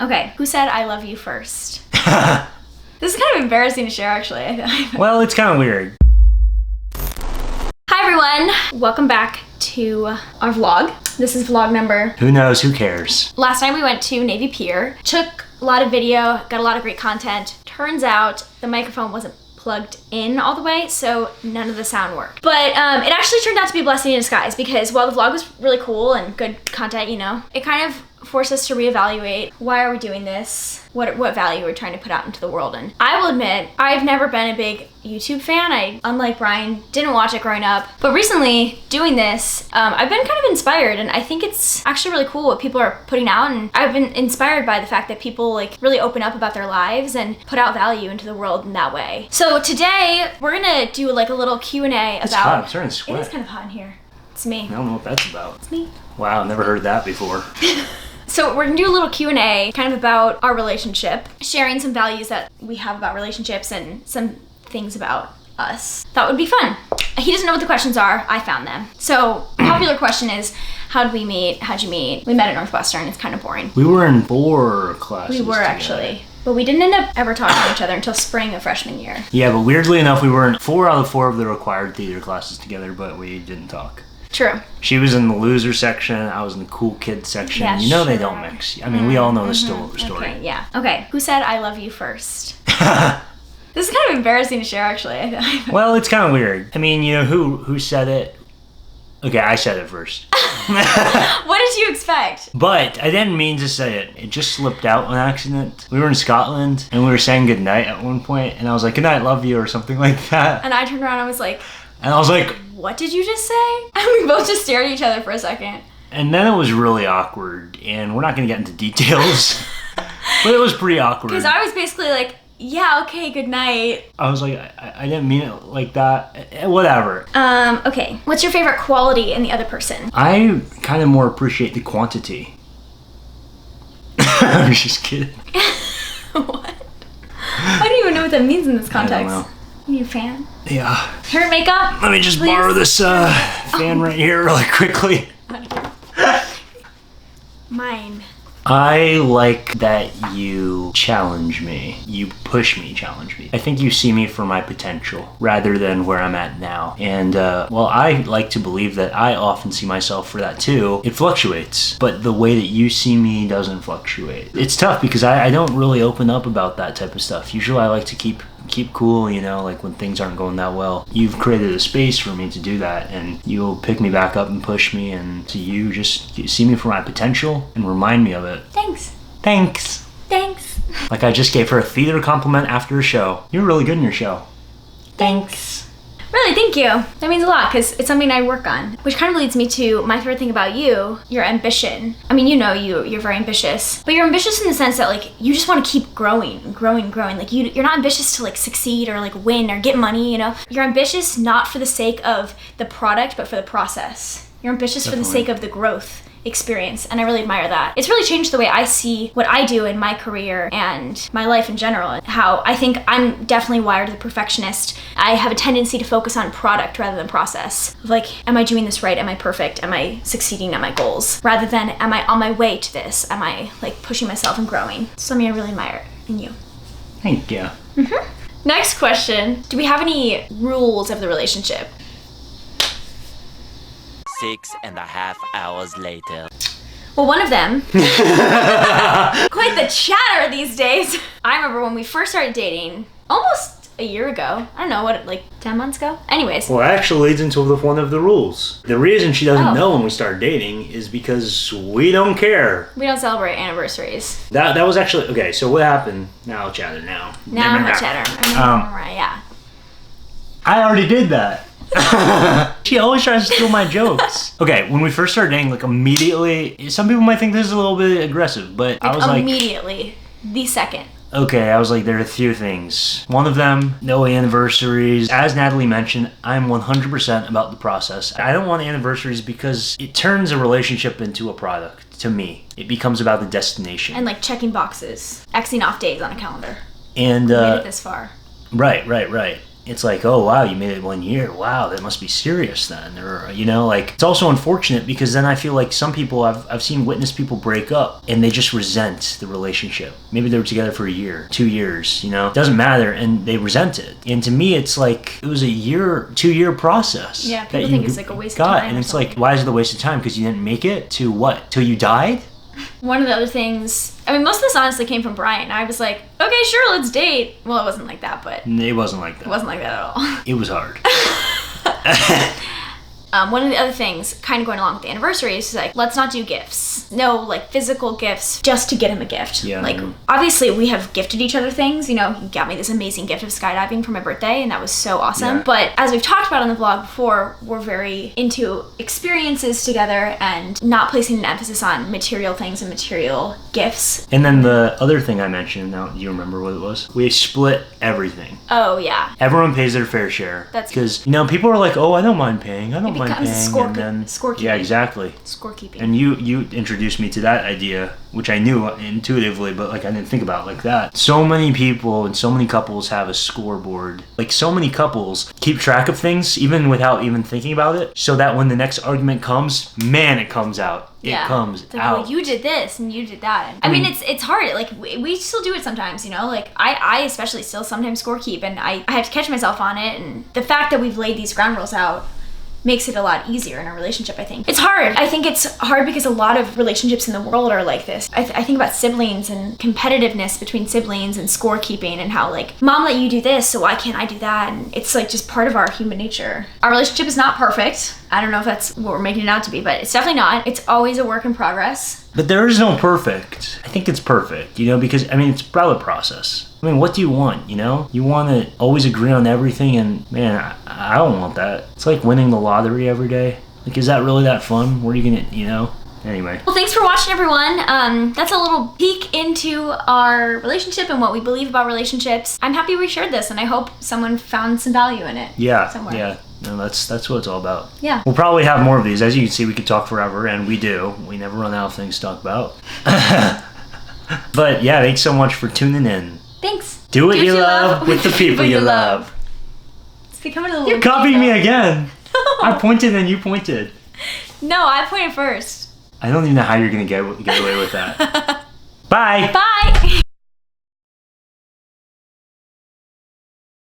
Okay, who said I love you first? This is kind of embarrassing to share, actually. Well, it's kind of weird. Hi everyone, welcome back to our vlog. This is vlog number... Who knows, who cares? Last night we went to Navy Pier, took a lot of video, got a lot of great content. Turns out the microphone wasn't plugged in all the way, so none of the sound worked. But it actually turned out to be a blessing in disguise, because while the vlog was really cool and good content, you know, it kind of forced us to reevaluate, why are we doing this? What value we're trying to put out into the world. And I will admit, I've never been a big YouTube fan. I, unlike Bryan, didn't watch it growing up. But recently, doing this, I've been kind of inspired, and I think it's actually really cool what people are putting out. And I've been inspired by the fact that people like really open up about their lives and put out value into the world in that way. So today, we're gonna do like a little Q&A about... It's hot, I'm starting to sweat. It is kind of hot in here. It's me. I don't know what that's about. It's me. Wow, never heard of that before. So we're gonna do a little Q&A kind of about our relationship, sharing some values that we have about relationships and some things about us. Thought would be fun. He doesn't know what the questions are, I found them. So popular question is, how did we meet? How'd you meet? We met at Northwestern, it's kind of boring. We were in 4 classes We were together. actually. But we didn't end up ever talking to each other until spring of freshman year. Yeah, but weirdly enough, we were in 4 out of 4 of the required theater classes together, but we didn't talk. True. She was in the loser section, I was in the cool kid section. Yeah, you know they sure. don't mix. I mean, we all know the story. Okay, yeah. Okay, who said I love you first? This is kind of embarrassing to share, actually. Well, it's kind of weird. I mean, you know, who said it? Okay, I said it first. What did you expect? But I didn't mean to say it. It just slipped out on accident. We were in Scotland, and we were saying goodnight at one point, and I was like, good night, love you, or something like that. And I turned around and I was like... And I was like... What did you just say? And we both just stared at each other for a second. And then it was really awkward, and we're not going to get into details, but it was pretty awkward. Because I was basically like, yeah, okay, good night. I was like, I didn't mean it like that. Whatever. Okay. What's your favorite quality in the other person? I kind of more appreciate the quantity. I'm just kidding. What? I don't even know what that means in this context. I don't know. Are you a fan? Yeah. Hair makeup? Let me just please? borrow this fan right here really quickly. Mine. I like that you challenge me. You push me, challenge me. I think you see me for my potential rather than where I'm at now. And, well, I like to believe that I often see myself for that too. It fluctuates, but the way that you see me doesn't fluctuate. It's tough because I don't really open up about that type of stuff. Usually I like to keep cool, you know, like when things aren't going that well. You've created a space for me to do that, and you'll pick me back up and push me, and so you see me for my potential and remind me of it. Thanks. Thanks. Thanks. Like I just gave her a theater compliment after a show. You were really good in your show. Thanks. Really, thank you. That means a lot because it's something I work on. Which kind of leads me to my favorite thing about you, your ambition. I mean, you know you're very ambitious. But you're ambitious in the sense that like you just want to keep growing and growing and growing. Like you're not ambitious to like succeed or like win or get money, you know? You're ambitious not for the sake of the product, but for the process. You're ambitious Definitely. for the sake of the growth experience, and I really admire that. It's really changed the way I see what I do in my career and my life in general. How I think I'm definitely wired as a perfectionist. I have a tendency to focus on product rather than process. Like, am I doing this right? Am I perfect? Am I succeeding at my goals? Rather than, am I on my way to this? Am I like pushing myself and growing? Something I really admire in you. Thank you. Next question. Do we have any rules of the relationship? 6.5 hours later. Well, one of them, quite the chatter these days. I remember when we first started dating, almost a year ago. I don't know, what, like 10 months ago? Anyways. Well, it actually leads into one of the rules. The reason she doesn't Oh. know when we started dating is because we don't care. We don't celebrate anniversaries. That was actually, okay, so what happened? Now I'll chatter now. Now I'm a chatter. Right, yeah. I already did that. She always tries to steal my jokes. Okay, when we first started dating, like immediately, some people might think this is a little bit aggressive, but I was like... Immediately. The second. Okay, I was like, there are a few things. One of them, no anniversaries. As Natalie mentioned, I'm 100% about the process. I don't want anniversaries because it turns a relationship into a product, to me. It becomes about the destination. And like checking boxes. Xing off days on a calendar. And, We made it this far. Right. it's like, oh wow, you made it 1 year. Wow, that must be serious then. Or, you know, like, it's also unfortunate because then I feel like some people, I've seen witness people break up and they just resent the relationship. Maybe they were together for a year, 2 years, you know, it doesn't matter, and they resent it. And to me, it's like, it was a year, 2-year process. Yeah, people think it's like a waste of time. And it's like, why is it a waste of time? Because you didn't make it to what? Till you died? One of the other things, I mean, most of this honestly came from Bryan. I was like, okay, sure, let's date. Well, it wasn't like that, but... It wasn't like that. It wasn't like that at all. It was hard. One of the other things, kind of going along with the anniversary, is like, let's not do gifts. No, like, physical gifts just to get him a gift. Yeah. Like, obviously, we have gifted each other things. You know, he got me this amazing gift of skydiving for my birthday, and that was so awesome. Yeah. But as we've talked about on the vlog before, we're very into experiences together and not placing an emphasis on material things and material gifts. And then the other thing I mentioned, now do you remember what it was? We split everything. Oh, yeah. Everyone pays their fair share. That's- because, you know, people are like, oh, I don't mind paying. I don't mind paying. Scorekeeping. Yeah, exactly. Scorekeeping. And you introduced me to that idea, which I knew intuitively, but like I didn't think about it like that. So many people and so many couples have a scoreboard. Like, so many couples keep track of things even without even thinking about it, so that when the next argument comes, man, it comes out. It comes like, out. well, you did this and you did that. I mean, it's hard. Like, we still do it sometimes, you know? Like, I especially still sometimes scorekeep, and I have to catch myself on it. And the fact that we've laid these ground rules out makes it a lot easier in a relationship, I think. It's hard. I think it's hard because a lot of relationships in the world are like this. I think about siblings and competitiveness between siblings and scorekeeping and how, like, mom let you do this, so why can't I do that? And it's, like, just part of our human nature. Our relationship is not perfect. I don't know if that's what we're making it out to be, but it's definitely not. It's always a work in progress. But there is no perfect. I think it's perfect, you know, because, I mean, it's probably a process. I mean, what do you want, you know? You want to always agree on everything, and, man, I don't want that. It's like winning the lottery every day. Like, is that really that fun? What are you going to, you know? Anyway. Well, thanks for watching, everyone. That's a little peek into our relationship and what we believe about relationships. I'm happy we shared this, and I hope someone found some value in it. Yeah, somewhere. yeah. No, that's what it's all about. Yeah. We'll probably have more of these. As you can see, we could talk forever, and we do. We never run out of things to talk about. But yeah, thanks so much for tuning in. Thanks. Do what you love with the people you love. It's becoming a little... You're copying me again. No. I pointed and you pointed. No, I pointed first. I don't even know how you're going to get away with that. Bye. Bye.